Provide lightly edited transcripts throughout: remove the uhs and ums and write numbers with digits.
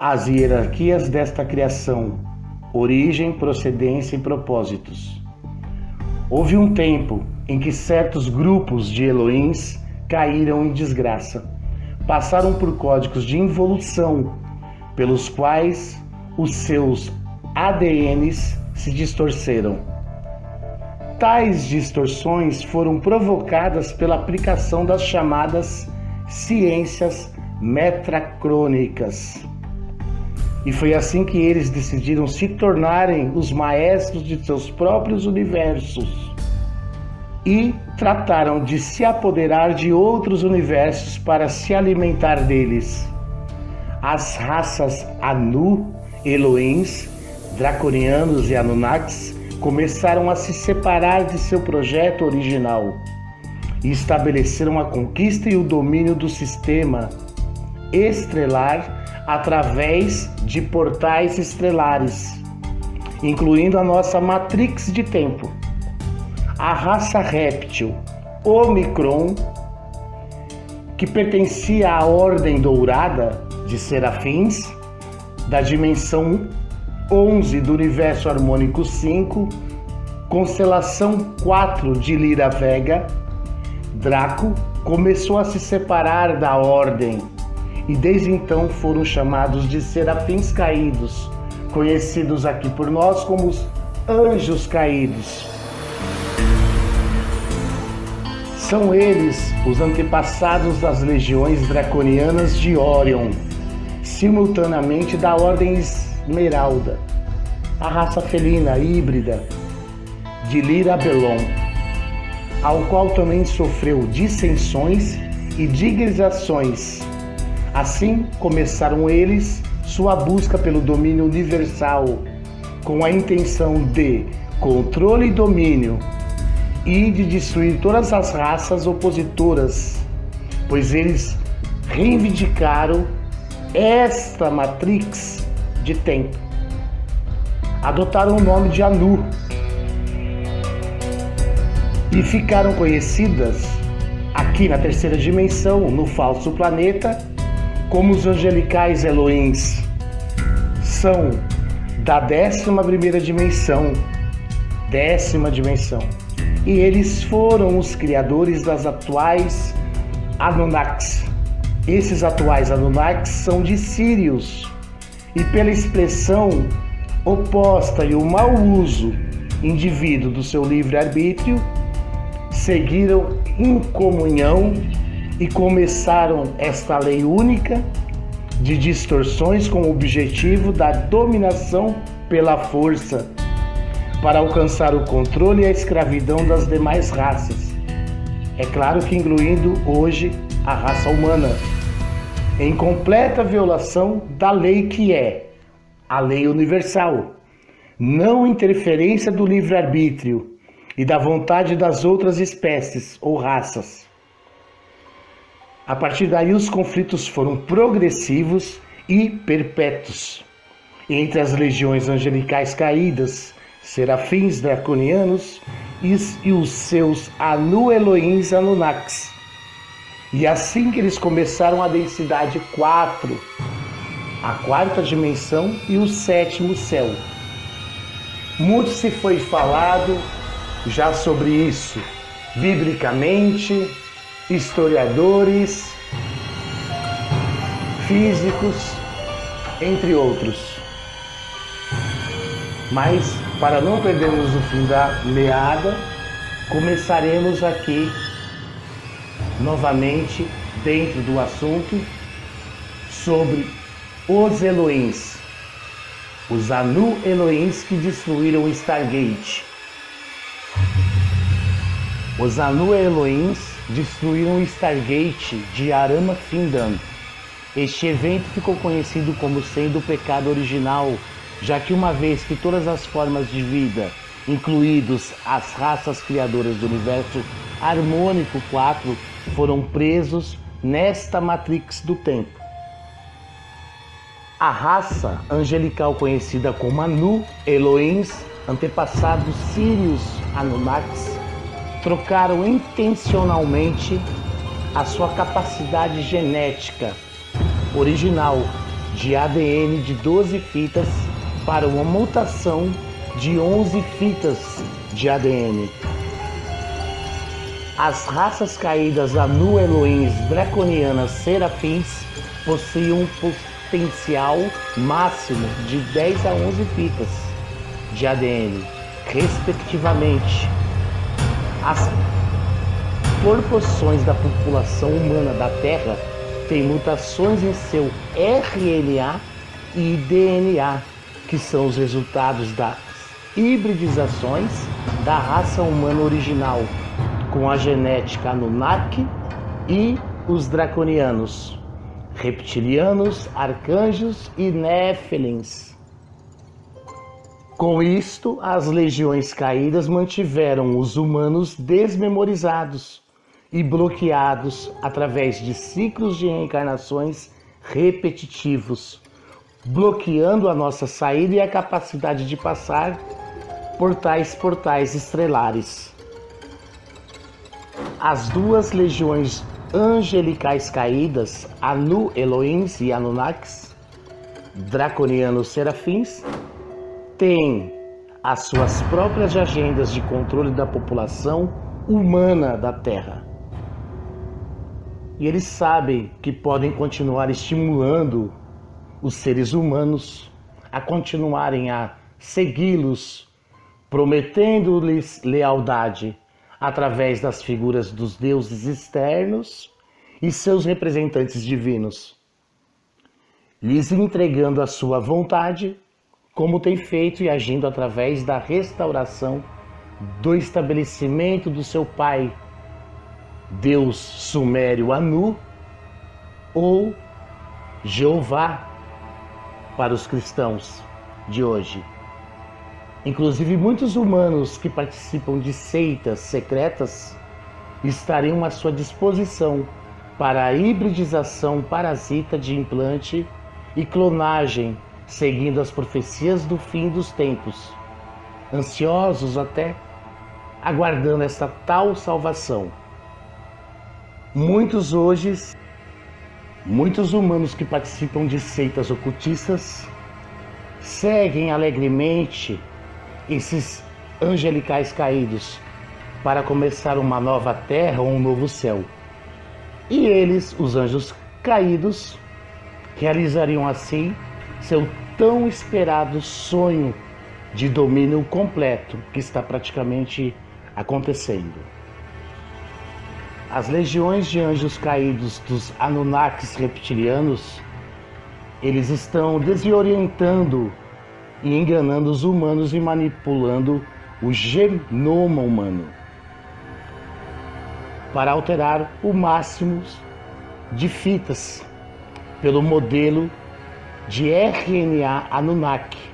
as hierarquias desta criação, origem, procedência e propósitos. Houve um tempo em que certos grupos de Elohims caíram em desgraça. Passaram por códigos de involução, pelos quais os seus ADNs se distorceram. Tais distorções foram provocadas pela aplicação das chamadas ciências metracrônicas. E foi assim que eles decidiram se tornarem os maestros de seus próprios universos e trataram de se apoderar de outros universos para se alimentar deles. As raças Anu, Elohims, Draconianos e Anunnakis começaram a se separar de seu projeto original e estabeleceram a conquista e o domínio do sistema estrelar através de portais estelares, incluindo a nossa matrix de tempo. A raça réptil Omicron, que pertencia à Ordem Dourada de Serafins, da dimensão 11 do Universo Harmônico 5, constelação 4 de Lyra Vega, Draco, começou a se separar da Ordem e desde então foram chamados de Serafins Caídos, conhecidos aqui por nós como os Anjos Caídos. São eles os antepassados das legiões draconianas de Orion, simultaneamente da Ordem Esmeralda, a raça felina híbrida de Lyra Belon, ao qual também sofreu dissensões e dignizações. Assim começaram eles sua busca pelo domínio universal, com a intenção de controle e domínio, e de destruir todas as raças opositoras, pois eles reivindicaram esta matrix de tempo. Adotaram o nome de Anu e ficaram conhecidas aqui na terceira dimensão, no falso planeta, como os angelicais Elohims. São da 11ª dimensão, 10ª dimensão. E eles foram os criadores das atuais Anunnakis. Esses atuais Anunnakis são de Sírios e pela expressão oposta e o mau uso indivíduo do seu livre-arbítrio, seguiram em comunhão e começaram esta lei única de distorções com o objetivo da dominação pela força, para alcançar o controle e a escravidão das demais raças. É claro que incluindo hoje a raça humana, em completa violação da lei que é a lei universal, não interferência do livre-arbítrio e da vontade das outras espécies ou raças. A partir daí os conflitos foram progressivos e perpétuos entre as legiões angelicais caídas, serafins draconianos e os seus Anu Elohims Anunnakis. E assim que eles começaram a densidade 4, a 4ª dimensão e o 7º céu. Muito se foi falado já sobre isso, biblicamente, historiadores, físicos, entre outros. Mas, para não perdermos o fim da meada, começaremos aqui novamente dentro do assunto sobre os Elohims, os Anu Elohims que destruíram o Stargate. Os Anu Elohims destruíram o Stargate de Arama Findam. Este evento ficou conhecido como sendo o pecado original, já que uma vez que todas as formas de vida, incluídos as raças criadoras do universo harmônico 4, foram presos nesta matrix do tempo. A raça angelical conhecida como Anu Elohims, antepassados sírios Anunnakis, trocaram intencionalmente a sua capacidade genética original de ADN de 12 fitas para uma mutação de 11 fitas de ADN. As raças caídas Anu, Elohims, Draconianas, Serafins possuem um potencial máximo de 10 a 11 fitas de ADN, respectivamente. As proporções da população humana da Terra têm mutações em seu RNA e DNA, que são os resultados das hibridizações da raça humana original com a genética Anunnaki e os draconianos, reptilianos, arcanjos e néfilins. Com isto, as legiões caídas mantiveram os humanos desmemorizados e bloqueados através de ciclos de reencarnações repetitivos, bloqueando a nossa saída e a capacidade de passar por tais portais estrelares. As duas legiões angelicais caídas, Anu, Elohims e Anunnakis, draconianos, serafins, têm as suas próprias agendas de controle da população humana da Terra. E eles sabem que podem continuar estimulando os seres humanos a continuarem a segui-los, prometendo-lhes lealdade através das figuras dos deuses externos e seus representantes divinos, lhes entregando a sua vontade, como tem feito e agindo através da restauração do estabelecimento do seu pai, Deus sumério Anu, ou Jeová para os cristãos de hoje. Inclusive, muitos humanos que participam de seitas secretas estariam à sua disposição para a hibridização parasita de implante e clonagem, seguindo as profecias do fim dos tempos, ansiosos até aguardando essa tal salvação. Muitos humanos que participam de seitas ocultistas seguem alegremente esses angelicais caídos para começar uma nova terra ou um novo céu. E eles, os anjos caídos, realizariam assim seu tão esperado sonho de domínio completo que está praticamente acontecendo. As legiões de anjos caídos dos Anunnakis reptilianos, eles estão desorientando e enganando os humanos e manipulando o genoma humano para alterar o máximo de fitas pelo modelo de RNA Anunnaki.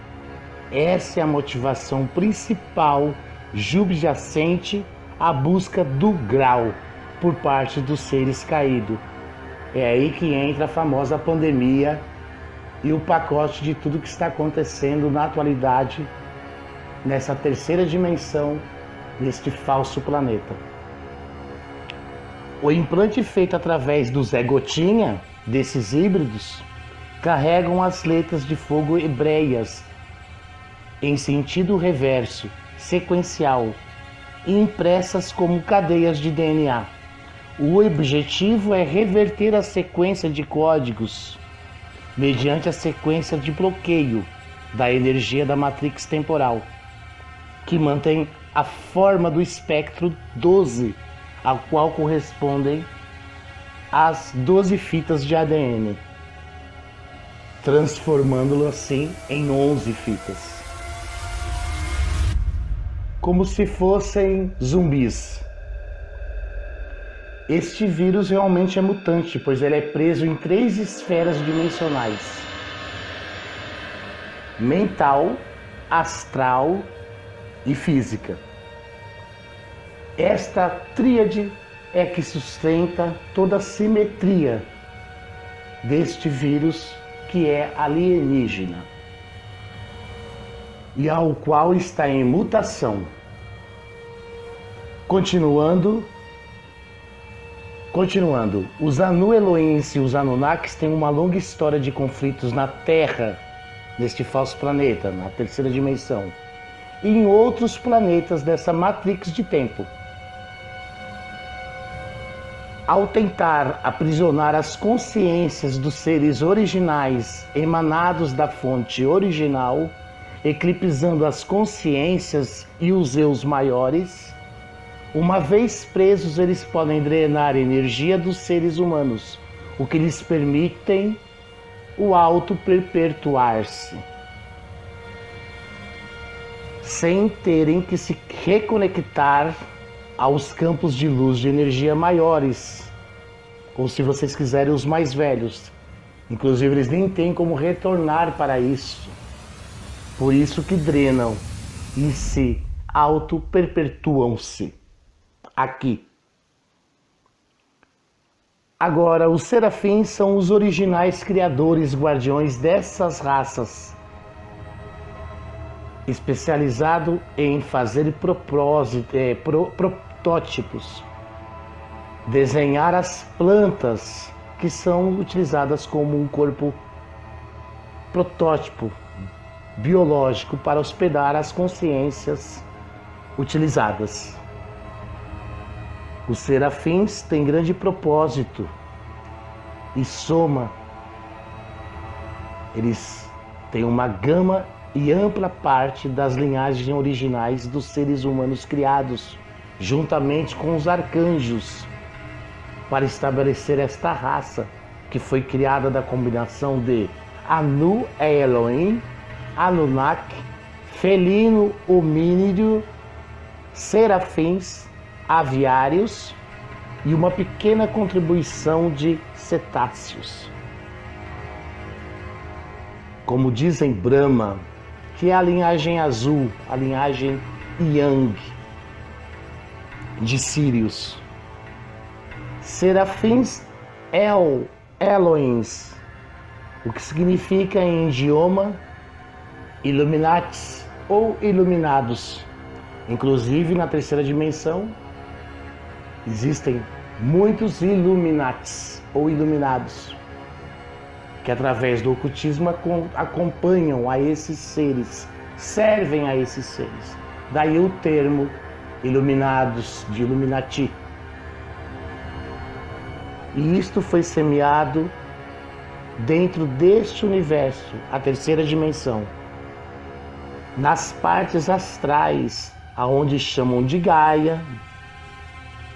Essa é a motivação principal subjacente à busca do grau por parte dos seres caídos. É aí que entra a famosa pandemia e o pacote de tudo que está acontecendo na atualidade, nessa terceira dimensão, neste falso planeta. O implante feito através do Zé Gotinha, desses híbridos, carregam as letras de fogo hebreias em sentido reverso, sequencial, e impressas como cadeias de DNA. O objetivo é reverter a sequência de códigos mediante a sequência de bloqueio da energia da matrix temporal, que mantém a forma do espectro 12, ao qual correspondem as 12 fitas de ADN, transformando-lo assim em 11 fitas. Como se fossem zumbis. Este vírus realmente é mutante, pois ele é preso em 3 esferas dimensionais: mental, astral e física. Esta tríade é que sustenta toda a simetria deste vírus, que é alienígena e ao qual está em mutação, continuando Continuando, os Anu Elohims e os Anunnakis têm uma longa história de conflitos na Terra, neste falso planeta, na terceira dimensão, e em outros planetas dessa matrix de tempo. Ao tentar aprisionar as consciências dos seres originais emanados da fonte original, eclipsando as consciências e os eus maiores, uma vez presos, eles podem drenar a energia dos seres humanos, o que lhes permitem o auto-perpetuar-se, sem terem que se reconectar aos campos de luz de energia maiores, ou se vocês quiserem, os mais velhos. Inclusive, eles nem têm como retornar para isso. Por isso que drenam e se auto-perpetuam-se aqui. Agora, os serafins são os originais criadores, guardiões dessas raças, especializado em fazer protótipos, desenhar as plantas que são utilizadas como um corpo protótipo biológico para hospedar as consciências utilizadas. Os serafins têm grande propósito e soma. Eles têm uma gama e ampla parte das linhagens originais dos seres humanos criados, juntamente com os arcanjos, para estabelecer esta raça, que foi criada da combinação de Anu Elohim, Anunnaki, felino, homínido, serafins, aviários e uma pequena contribuição de cetáceos. Como dizem Brahma, que é a linhagem azul, a linhagem Yang de Sírios. Serafins Elohims, o que significa em idioma Illuminatis ou iluminados. Inclusive na terceira dimensão existem muitos Illuminatis ou iluminados, que através do ocultismo acompanham a esses seres, servem a esses seres. Daí o termo iluminados, de Illuminati. E isto foi semeado dentro deste universo, a terceira dimensão, nas partes astrais, aonde chamam de Gaia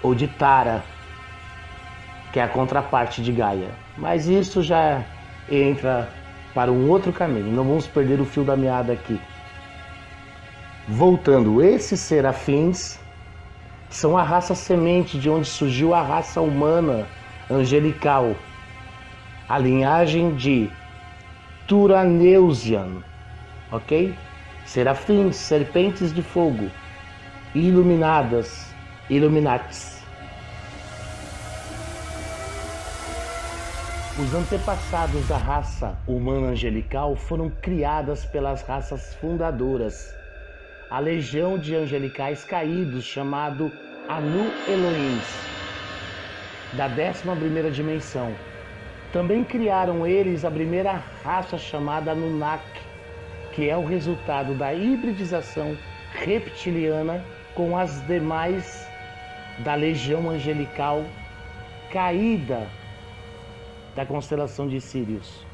ou de Tara, que é a contraparte de Gaia. Mas isso já entra para um outro caminho, não vamos perder o fio da meada aqui. Voltando, esses serafins são a raça semente de onde surgiu a raça humana angelical, a linhagem de Turaneusian, ok? Serafins, serpentes de fogo, iluminadas, Illuminatis. Os antepassados da raça humana angelical foram criadas pelas raças fundadoras, a legião de angelicais caídos, chamado Anu Elohims, da 11ª dimensão. Também criaram eles a primeira raça chamada Anunnaki, que é o resultado da hibridização reptiliana com as demais da legião angelical caída da constelação de Sírios.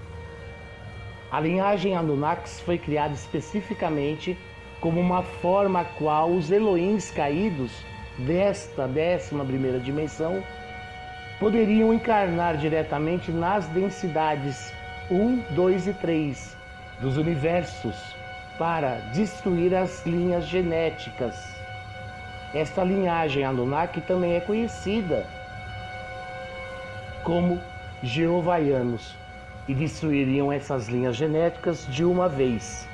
A linhagem Anunnakis foi criada especificamente como uma forma a qual os Elohims caídos desta 11ª dimensão poderiam encarnar diretamente nas densidades 1, 2 e 3 dos universos para destruir as linhas genéticas. Esta linhagem Anunnaki também é conhecida como Jeovaianos e destruiriam essas linhas genéticas de uma vez.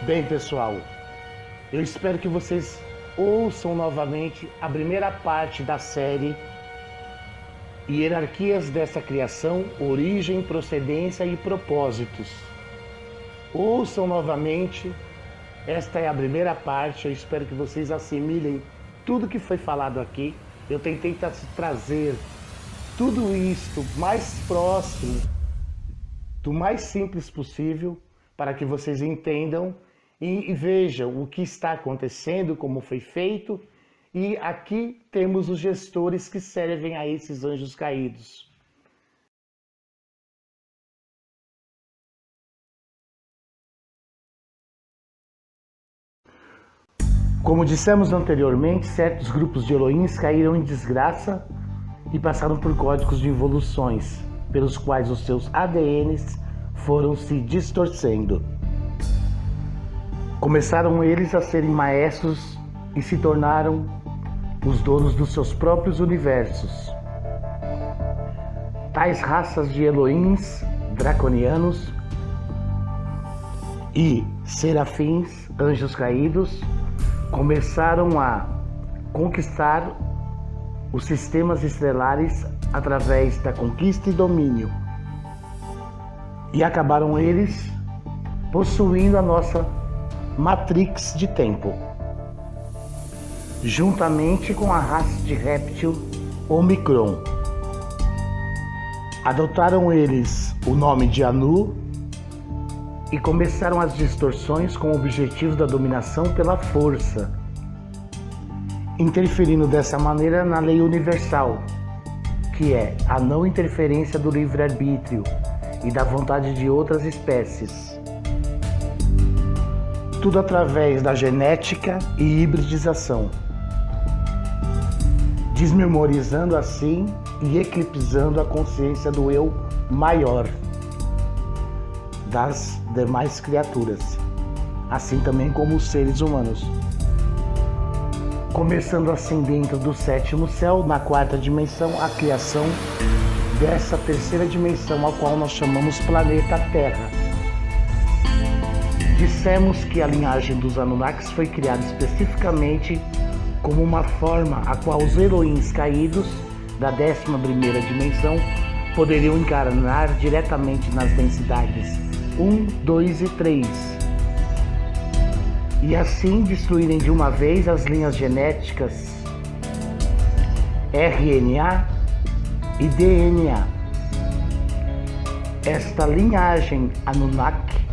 Bem, pessoal, eu espero que vocês ouçam novamente a primeira parte da série Hierarquias dessa Criação, Origem, Procedência e Propósitos. Ouçam novamente, esta é a primeira parte, eu espero que vocês assimilem tudo que foi falado aqui eu tentei trazer tudo isto mais próximo, do mais simples possível, para que vocês entendam e vejam o que está acontecendo, como foi feito. E aqui temos os gestores que servem a esses anjos caídos. Como dissemos anteriormente, certos grupos de Elohims caíram em desgraça e passaram por códigos de evoluções, pelos quais os seus ADNs foram se distorcendo. Começaram eles a serem maestros e se tornaram os donos dos seus próprios universos. Tais raças de Elohims, draconianos e serafins, anjos caídos, começaram a conquistar os sistemas estelares através da conquista e domínio. E acabaram eles possuindo a nossa Matrix de tempo, juntamente com a raça de réptil Omicron. Adotaram eles o nome de Anu e começaram as distorções com o objetivo da dominação pela força, interferindo dessa maneira na lei universal, que é a não interferência do livre-arbítrio e da vontade de outras espécies. Tudo através da genética e hibridização, desmemorizando assim e eclipsando a consciência do eu maior das demais criaturas, assim também como os seres humanos. Começando assim dentro do sétimo céu, na quarta dimensão, a criação dessa terceira dimensão, a qual nós chamamos planeta Terra. Dissemos que a linhagem dos Anunnakis foi criada especificamente como uma forma a qual os Elohims caídos da 11ª dimensão poderiam encarnar diretamente nas densidades 1, 2 e 3, e assim destruírem de uma vez as linhas genéticas RNA e DNA. Esta linhagem Anunnaki,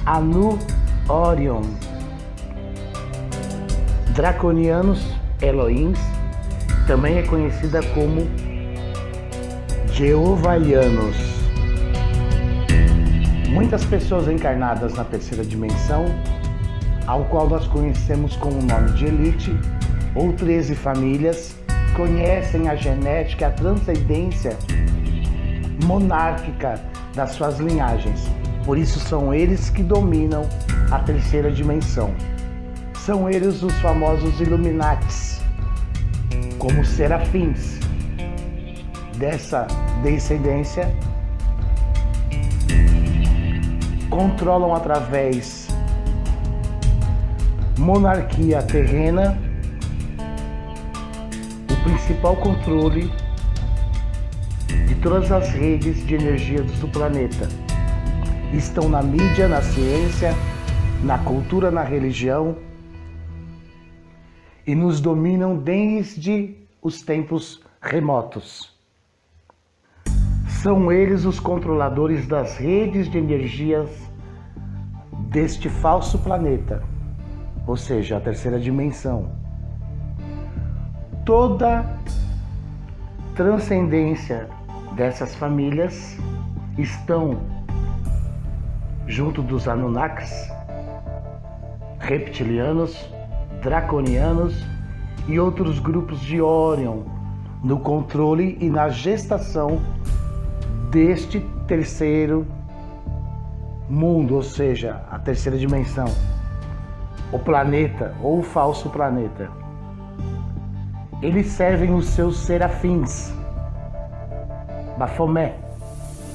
Anu Orion, draconianos, Elohims, também é conhecida como Jeovaianos. Muitas pessoas encarnadas na terceira dimensão, ao qual nós conhecemos com o nome de Elite, ou 13 famílias, conhecem a genética e a transcendência monárquica das suas linhagens. Por isso são eles que dominam a terceira dimensão. São eles os famosos Illuminatis, como serafins dessa descendência. Controlam através monarquia terrena o principal controle de todas as redes de energia do planeta. Estão na mídia, na ciência, na cultura, na religião e nos dominam desde os tempos remotos. São eles os controladores das redes de energias deste falso planeta, ou seja, a terceira dimensão. Toda transcendência dessas famílias estão junto dos Anunnakis, reptilianos, draconianos e outros grupos de Orion no controle e na gestação deste terceiro mundo, ou seja, a terceira dimensão, o planeta ou o falso planeta. Eles servem os seus serafins, Baphomet,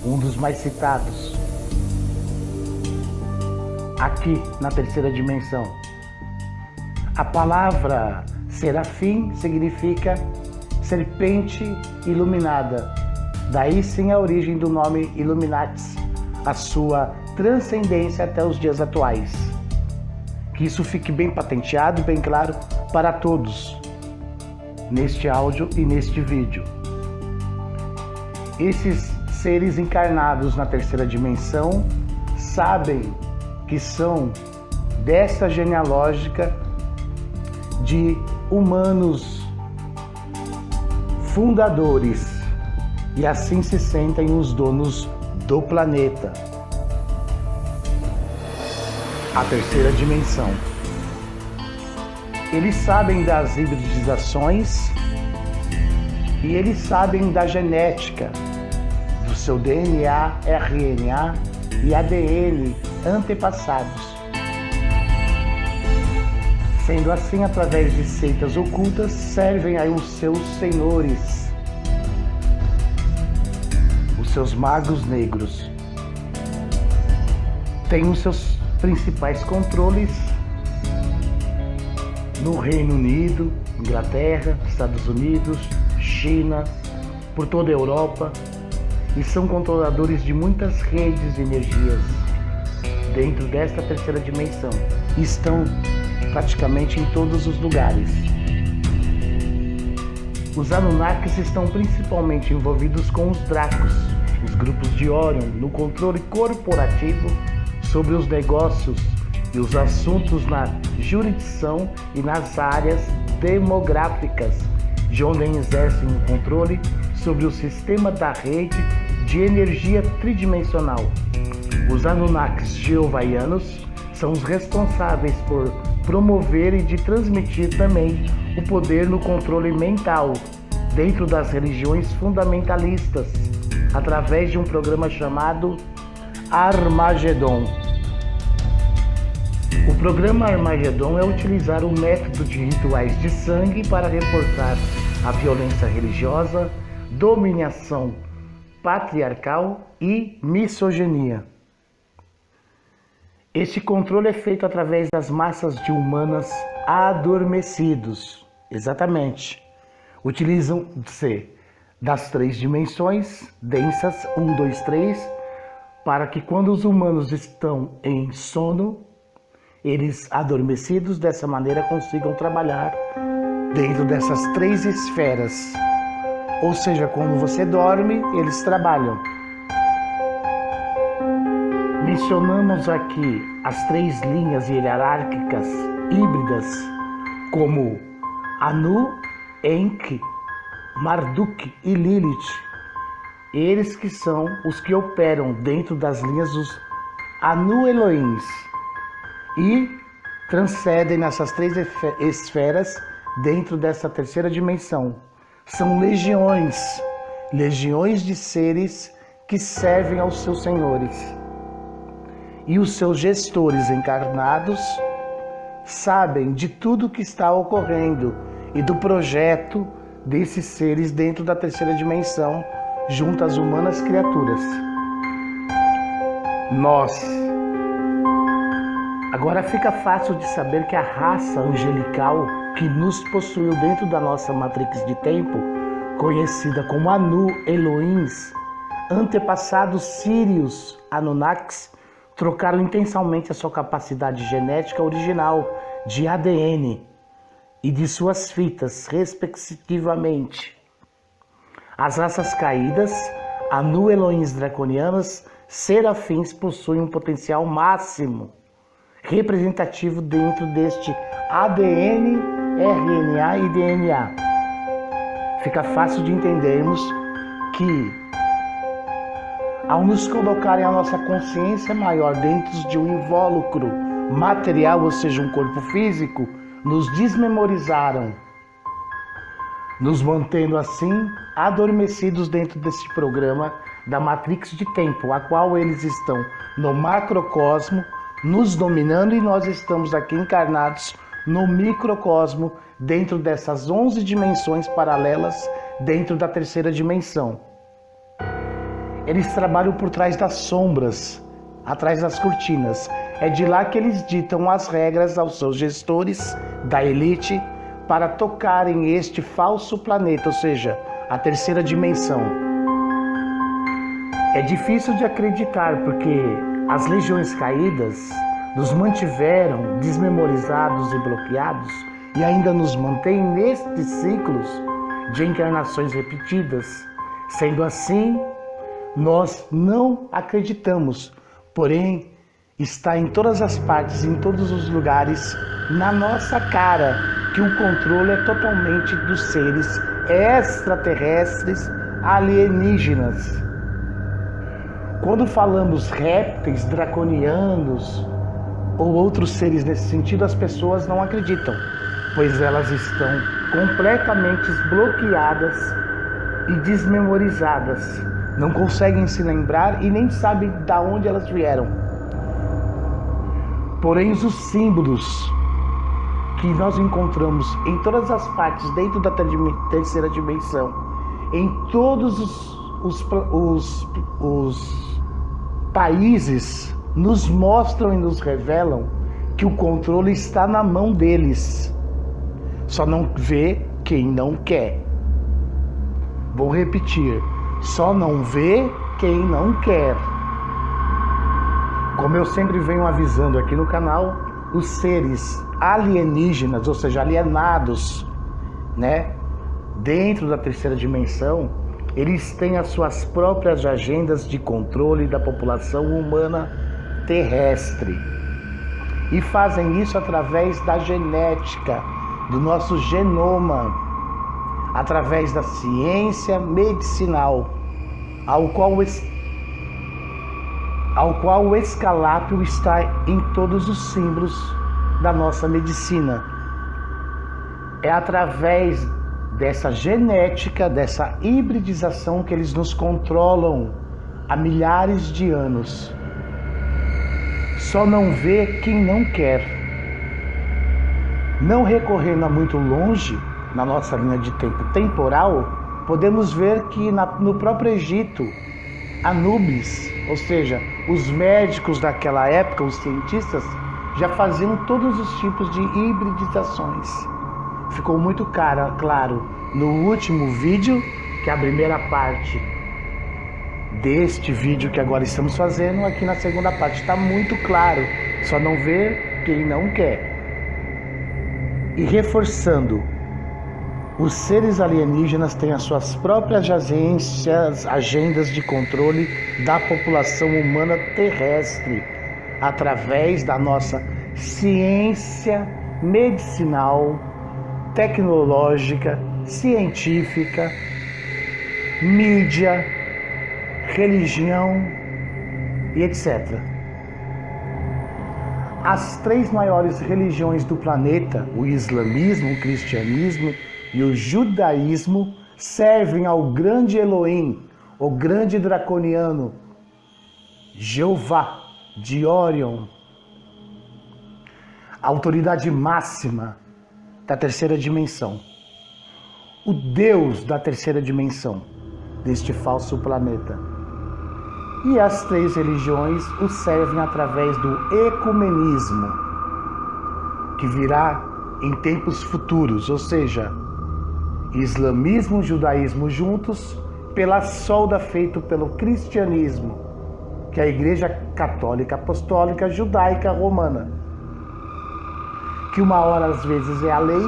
um dos mais citados, aqui na terceira dimensão. A palavra serafim significa serpente iluminada. Daí sim a origem do nome Illuminatis, a sua transcendência até os dias atuais. Que isso fique bem patenteado, bem claro para todos. neste áudio e neste vídeo. Esses seres encarnados na terceira dimensão sabem que são dessa genealógica de humanos fundadores e assim se sentem os donos do planeta. A terceira dimensão. Eles sabem das hibridizações e eles sabem da genética, do seu DNA, RNA e ADN antepassados. Sendo assim, através de seitas ocultas, servem aí os seus senhores, os seus magos negros. Têm os seus principais controles no Reino Unido, Inglaterra, Estados Unidos, China, por toda a Europa, e são controladores de muitas redes de energias dentro desta terceira dimensão. Estão praticamente em todos os lugares. Os Anunnakis estão principalmente envolvidos com os Dracos, os grupos de Orion, no controle corporativo sobre os negócios e os assuntos na jurisdição e nas áreas demográficas, de onde exercem o controle sobre o sistema da rede de energia tridimensional. Os Anunnakis Jeovaianos são os responsáveis por promover e de transmitir também o poder no controle mental dentro das religiões fundamentalistas, através de um programa chamado Armagedon. O programa Armagedon é utilizar o método de rituais de sangue para reportar a violência religiosa, dominação patriarcal e misoginia. Este controle é feito através das massas de humanas adormecidos. Exatamente. Utilizam-se das 3 dimensões densas, 1, 2, 3, para que quando os humanos estão em sono, eles adormecidos dessa maneira consigam trabalhar dentro dessas 3 esferas. Ou seja, quando você dorme, eles trabalham. Mencionamos aqui as 3 linhas hierárquicas híbridas, como Anu, Enki, Marduk e Lilith. Eles que são os que operam dentro das linhas dos Anu Elohims e transcendem nessas 3 esferas dentro dessa terceira dimensão. São legiões de seres que servem aos seus senhores. E os seus gestores encarnados sabem de tudo que está ocorrendo e do projeto desses seres dentro da terceira dimensão, junto às humanas criaturas. Nós. Agora fica fácil de saber que a raça angelical que nos possuiu dentro da nossa matrix de tempo, conhecida como Anu Elohims, antepassados sírios Anunnakis, trocaram intensamente a sua capacidade genética original de ADN e de suas fitas, respectivamente. As raças caídas, Anu Elohims draconianas, serafins, possuem um potencial máximo representativo dentro deste ADN, RNA e DNA. Fica fácil de entendermos que, ao nos colocarem a nossa consciência maior dentro de um invólucro material, ou seja, um corpo físico, nos desmemorizaram, nos mantendo assim adormecidos dentro desse programa da Matrix de Tempo, a qual eles estão no macrocosmo, nos dominando, e nós estamos aqui encarnados no microcosmo, dentro dessas 11 dimensões paralelas, dentro da terceira dimensão. Eles trabalham por trás das sombras, atrás das cortinas. É de lá que eles ditam as regras aos seus gestores da elite para tocarem este falso planeta, ou seja, a terceira dimensão. É difícil de acreditar porque as legiões caídas nos mantiveram desmemorizados e bloqueados e ainda nos mantém nestes ciclos de encarnações repetidas. Sendo assim, nós não acreditamos, porém está em todas as partes, em todos os lugares, na nossa cara, que o controle é totalmente dos seres extraterrestres alienígenas. Quando falamos répteis, draconianos ou outros seres nesse sentido, as pessoas não acreditam, pois elas estão completamente bloqueadas e desmemorizadas. Não conseguem se lembrar e nem sabem de onde elas vieram. Porém, os símbolos que nós encontramos em todas as partes dentro da terceira dimensão, em todos os países, nos mostram e nos revelam que o controle está na mão deles. Só não vê quem não quer. Vou repetir, só não vê quem não quer. Como eu sempre venho avisando aqui no canal, os seres alienígenas, ou seja, alienados, dentro da terceira dimensão, eles têm as suas próprias agendas de controle da população humana terrestre. E fazem isso através da genética, do nosso genoma, através da ciência medicinal, ao qual o escalápio está em todos os símbolos da nossa medicina. É através dessa genética, dessa hibridização que eles nos controlam há milhares de anos. Só não vê quem não quer. Não recorrendo a muito longe, na nossa linha de tempo temporal, podemos ver que no próprio Egito, Anubis, ou seja, os médicos daquela época, os cientistas, já faziam todos os tipos de hibridizações. Ficou muito claro no último vídeo, que é a primeira parte deste vídeo que agora estamos fazendo. Aqui na segunda parte está muito claro, só não vê quem não quer. E reforçando, os seres alienígenas têm as suas próprias agendas de controle da população humana terrestre, através da nossa ciência medicinal, tecnológica, científica, mídia, religião e etc. As três maiores religiões do planeta, o islamismo, o cristianismo e o judaísmo, servem ao grande Elohim, o grande draconiano, Jeová de Orion, a autoridade máxima da terceira dimensão, o Deus da terceira dimensão deste falso planeta. E as três religiões o servem através do ecumenismo, que virá em tempos futuros, ou seja, islamismo e judaísmo juntos, pela solda feito pelo cristianismo, que é a Igreja Católica Apostólica Judaica Romana, que uma hora às vezes é a lei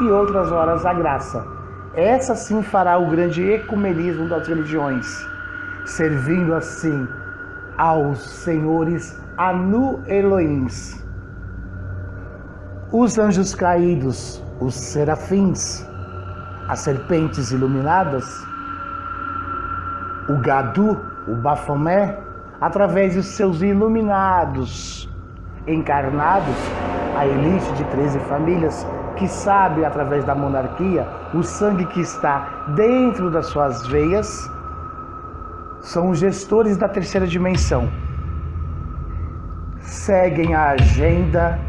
e outras horas a graça. Essa sim fará o grande ecumenismo das religiões, servindo assim aos senhores Anu Elohims, os anjos caídos, os serafins, as serpentes iluminadas, o Gadu, o Bafomé, através dos seus iluminados encarnados, a elite de 13 famílias, que sabe através da monarquia o sangue que está dentro das suas veias, são os gestores da terceira dimensão. Seguem a agenda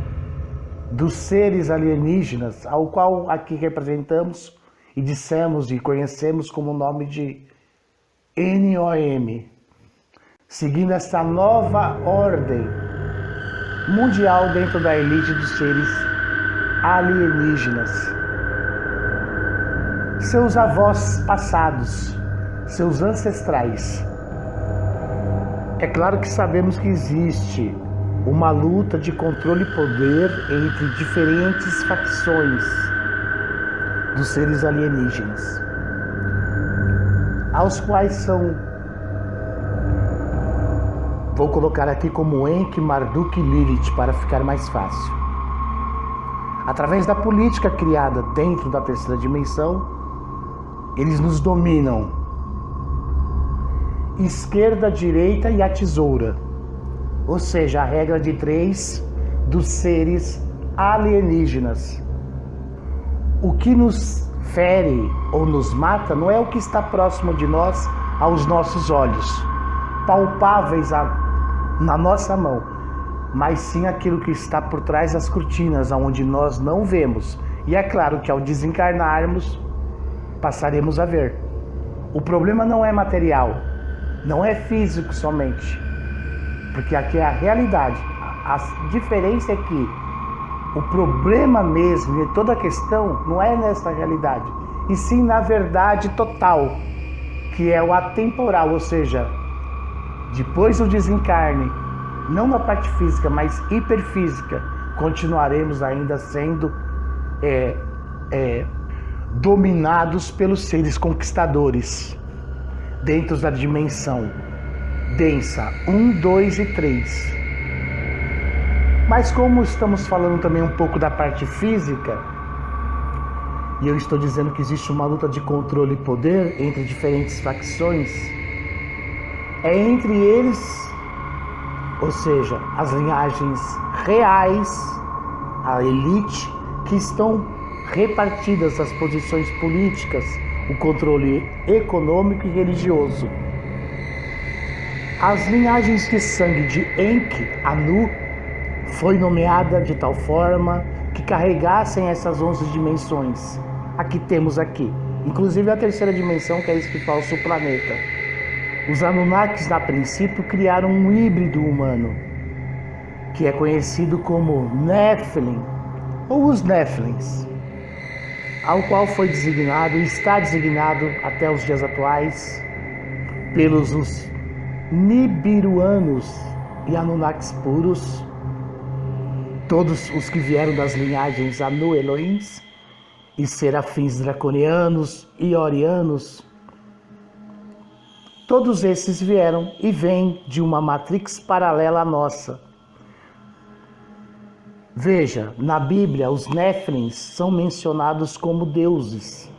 dos seres alienígenas, ao qual aqui representamos e dissemos e conhecemos como o nome de NOM, seguindo essa nova ordem mundial dentro da elite dos seres alienígenas. Seus avós passados, seus ancestrais. É claro que sabemos que existe uma luta de controle e poder entre diferentes facções dos seres alienígenas, aos quais são, vou colocar aqui como Enki, Marduk e Lilith para ficar mais fácil. Através da política criada dentro da terceira dimensão, eles nos dominam. Esquerda, direita e a tesoura. Ou seja, a regra de 3 dos seres alienígenas. O que nos fere ou nos mata não é o que está próximo de nós aos nossos olhos, palpáveis na nossa mão, mas sim aquilo que está por trás das cortinas, onde nós não vemos. E é claro que ao desencarnarmos, passaremos a ver. O problema não é material, não é físico somente, porque aqui é a realidade. A diferença é que o problema mesmo de toda a questão não é nessa realidade, e sim na verdade total, que é o atemporal, ou seja, depois do desencarne, não na parte física, mas hiperfísica, continuaremos ainda sendo dominados pelos seres conquistadores, dentro da dimensão densa 1, 2 e 3. Mas como estamos falando também um pouco da parte física, e eu estou dizendo que existe uma luta de controle e poder entre diferentes facções, é entre eles, ou seja, as linhagens reais, a elite, que estão repartidas as posições políticas, o controle econômico e religioso. As linhagens de sangue de Enki, Anu, foi nomeada de tal forma que carregassem essas 11 dimensões. Aqui temos aqui, inclusive a terceira dimensão, que é este falso planeta. Os Anunnakis, a princípio, criaram um híbrido humano, que é conhecido como Nephilim, ou os Nephilims, ao qual foi designado e está designado até os dias atuais pelos os Nibiruanos e Anunnakis puros, todos os que vieram das linhagens Anu Elohims e serafins draconianos e orianos. Todos esses vieram e vêm de uma matrix paralela à nossa. Veja, na Bíblia, os Néfilins são mencionados como deuses.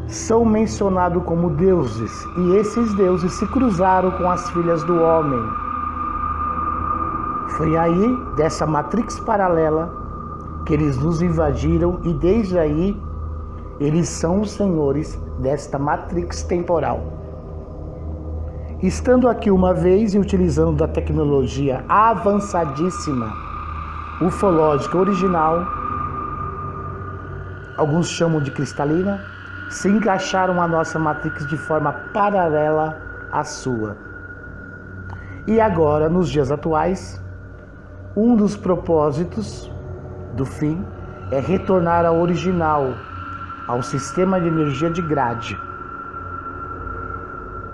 São mencionados como deuses, e esses deuses se cruzaram com as filhas do homem. Foi aí, dessa matrix paralela, que eles nos invadiram, e desde aí, eles são os senhores desta matrix temporal. Estando aqui uma vez e utilizando da tecnologia avançadíssima, ufológica original, alguns chamam de cristalina, se encaixaram a nossa matrix de forma paralela à sua. E agora, nos dias atuais, um dos propósitos do fim é retornar ao original, ao sistema de energia de grade.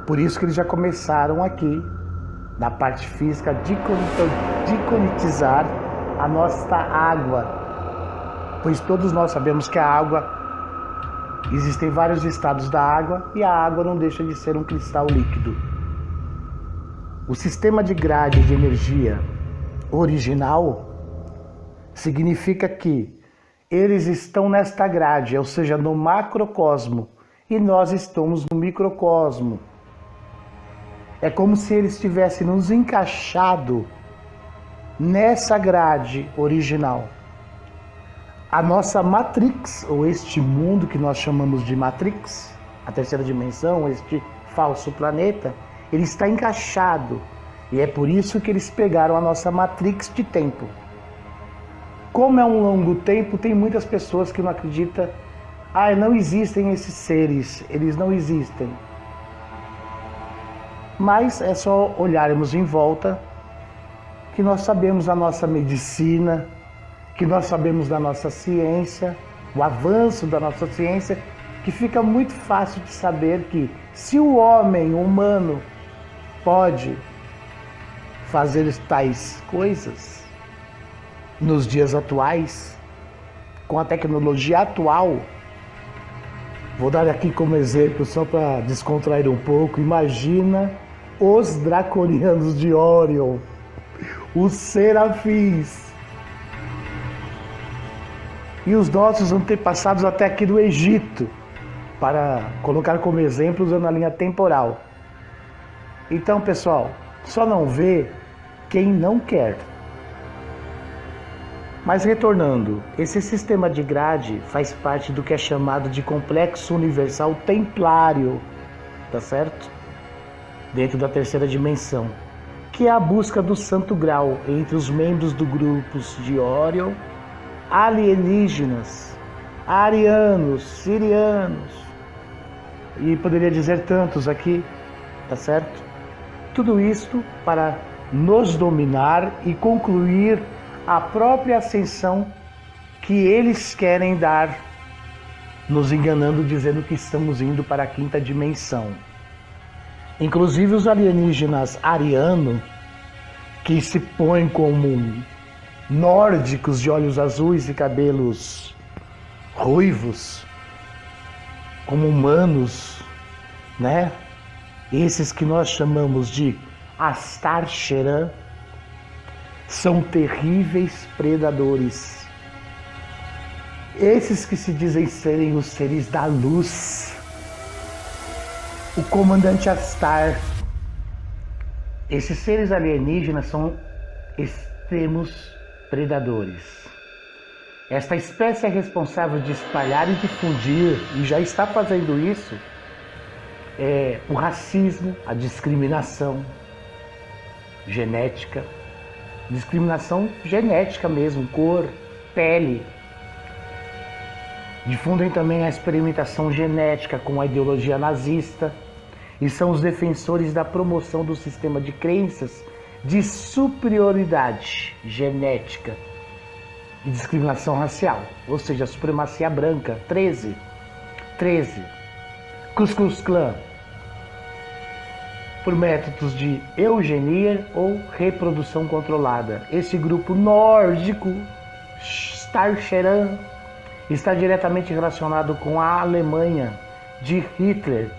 Por isso que eles já começaram aqui, na parte física, a deconitizar a nossa água. Pois todos nós sabemos que a água, existem vários estados da água, e a água não deixa de ser um cristal líquido. O sistema de grade de energia original significa que eles estão nesta grade, ou seja, no macrocosmo, e nós estamos no microcosmo. É como se eles tivessem nos encaixado nessa grade original. A nossa matrix, ou este mundo que nós chamamos de matrix, a terceira dimensão, este falso planeta, ele está encaixado. E é por isso que eles pegaram a nossa matrix de tempo. Como é um longo tempo, tem muitas pessoas que não acreditam. Não existem esses seres, eles não existem. Mas é só olharmos em volta que nós sabemos da nossa medicina, que nós sabemos da nossa ciência, o avanço da nossa ciência, que fica muito fácil de saber que se o homem humano pode fazer tais coisas nos dias atuais, com a tecnologia atual. Vou dar aqui como exemplo, só para descontrair um pouco. Imagina os draconianos de Orion, os serafins, e os nossos antepassados até aqui do Egito, para colocar como exemplo usando a linha temporal. Então, pessoal, só não vê quem não quer. Mas retornando, esse sistema de grade faz parte do que é chamado de complexo universal templário, tá certo? Dentro da terceira dimensão, que é a busca do santo grau entre os membros do grupos de Orion, alienígenas, arianos, sirianos, e poderia dizer tantos aqui, tá certo? Tudo isto para nos dominar e concluir a própria ascensão que eles querem dar, nos enganando, dizendo que estamos indo para a quinta dimensão. Inclusive os alienígenas arianos, que se põem como nórdicos de olhos azuis e cabelos ruivos, como humanos, né? Esses que nós chamamos de Astar Sheran, são terríveis predadores. Esses que se dizem serem os seres da luz, o comandante Astar, esses seres alienígenas são extremos predadores. Esta espécie é responsável de espalhar e difundir, e já está fazendo isso, o racismo, a discriminação genética, mesmo, cor, pele. Difundem também a experimentação genética com a ideologia nazista e são os defensores da promoção do sistema de crenças de superioridade genética e discriminação racial, ou seja, a supremacia branca, 13, Ku Klux Klan, por métodos de eugenia ou reprodução controlada. Esse grupo nórdico, Astar Sheran, está diretamente relacionado com a Alemanha de Hitler,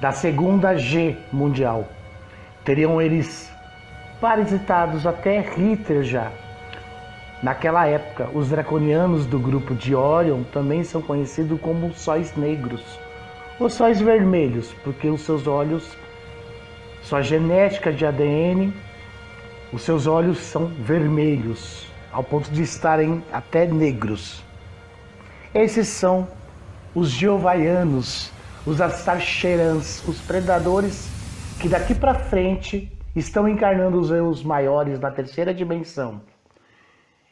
da Segunda G Mundial. Teriam eles parasitados até Hitler já. Naquela época, os draconianos do grupo de Orion também são conhecidos como sóis negros, ou sóis vermelhos, porque os seus olhos, sua genética de ADN, os seus olhos são vermelhos, ao ponto de estarem até negros. Esses são os Jovaianos, os Astar Sherans, os predadores que daqui para frente estão encarnando os erros maiores na terceira dimensão.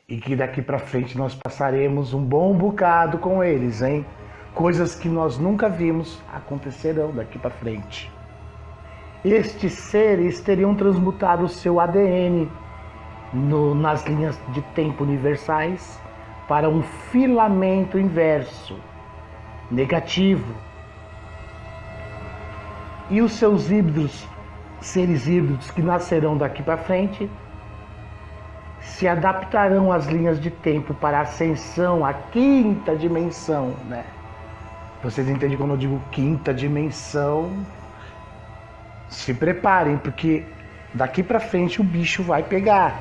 E que daqui para frente nós passaremos um bom bocado com eles, hein? Coisas que nós nunca vimos acontecerão daqui para frente. Estes seres teriam transmutado o seu ADN nas linhas de tempo universais para um filamento inverso, negativo. E os seus híbridos, seres híbridos que nascerão daqui para frente, se adaptarão às linhas de tempo para a ascensão à quinta dimensão, né? Vocês entendem quando eu digo quinta dimensão? Se preparem, porque daqui para frente o bicho vai pegar.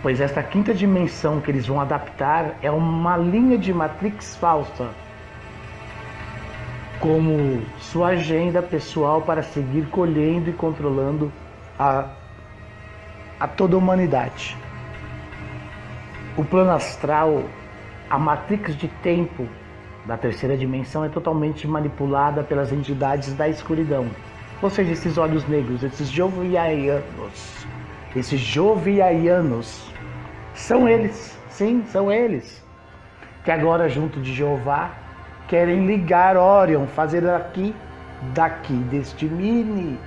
Pois esta quinta dimensão que eles vão adaptar é uma linha de Matrix falsa, como sua agenda pessoal para seguir colhendo e controlando a toda a humanidade. O plano astral, a Matrix de tempo da terceira dimensão, é totalmente manipulada pelas entidades da escuridão. Ou seja, esses olhos negros, esses joviaianos, são eles, sim, são eles, que agora, junto de Jeová, querem ligar Orion, fazer daqui deste mini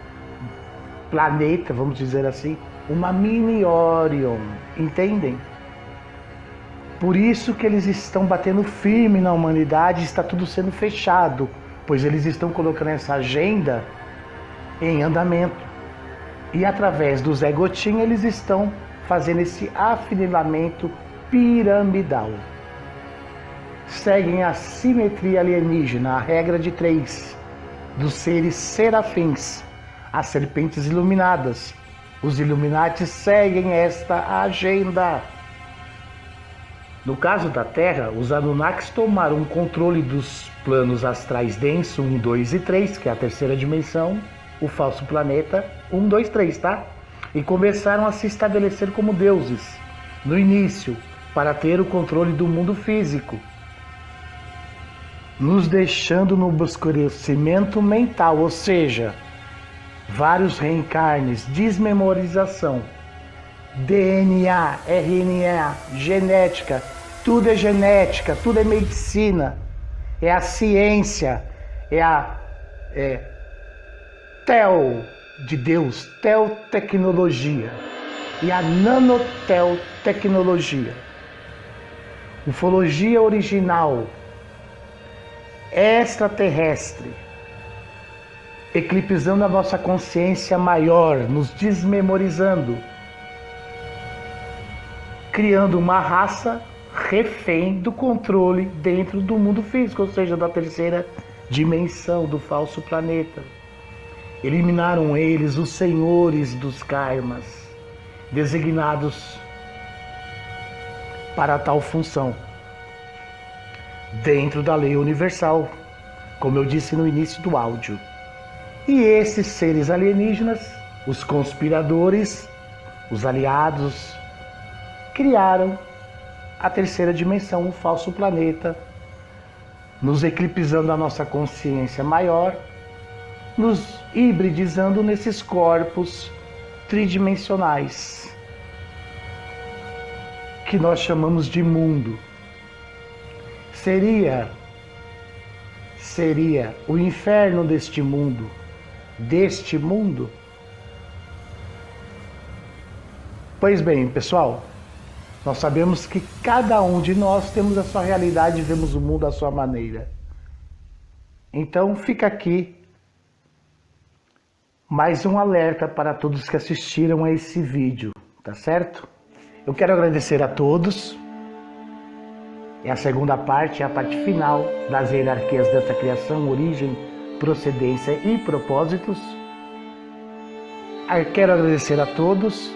planeta, vamos dizer assim, uma mini Orion, entendem? Por isso que eles estão batendo firme na humanidade, está tudo sendo fechado, pois eles estão colocando essa agenda em andamento. E através do Zé Gotinha eles estão fazendo esse afunilamento piramidal. Seguem a simetria alienígena, a regra de 3, dos seres serafins, as serpentes iluminadas. Os Illuminati seguem esta agenda. No caso da Terra, os Anunnakis tomaram o controle dos planos astrais denso 1, 2 e 3, que é a terceira dimensão, o falso planeta 1, 2, 3, tá? E começaram a se estabelecer como deuses, no início, para ter o controle do mundo físico, nos deixando no obscurecimento mental, ou seja, vários reencarnes, desmemorização, DNA, RNA, genética, tudo é genética, tudo é medicina, é a ciência, é a tel de Deus, teotecnologia e a nanoteotecnologia, ufologia original, extraterrestre, eclipsando a nossa consciência maior, nos desmemorizando, criando uma raça refém do controle dentro do mundo físico, ou seja, da terceira dimensão, do falso planeta. Eliminaram eles os senhores dos karmas, designados para tal função, dentro da lei universal, como eu disse no início do áudio. E esses seres alienígenas, os conspiradores, os aliados, criaram a terceira dimensão, o falso planeta, nos eclipsando a nossa consciência maior, nos hibridizando nesses corpos tridimensionais, que nós chamamos de mundo. Seria o inferno deste mundo, Pois bem, pessoal, nós sabemos que cada um de nós temos a sua realidade e vemos o mundo à sua maneira. Então fica aqui mais um alerta para todos que assistiram a esse vídeo, tá certo? Eu quero agradecer a todos. É a segunda parte, é a parte final das hierarquias dessa criação, origem, procedência e propósitos. Quero agradecer a todos.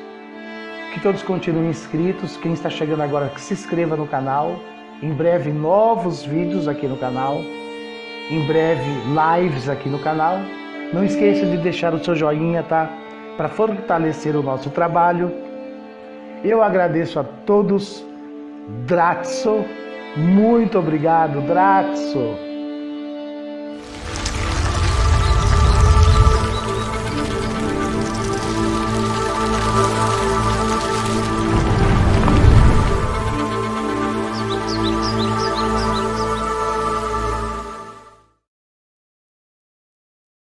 Que todos continuem inscritos. Quem está chegando agora, que se inscreva no canal. Em breve, novos vídeos aqui no canal. Em breve, lives aqui no canal. Não esqueça de deixar o seu joinha, tá? Para fortalecer o nosso trabalho. Eu agradeço a todos. Dratso, muito obrigado, Dratso.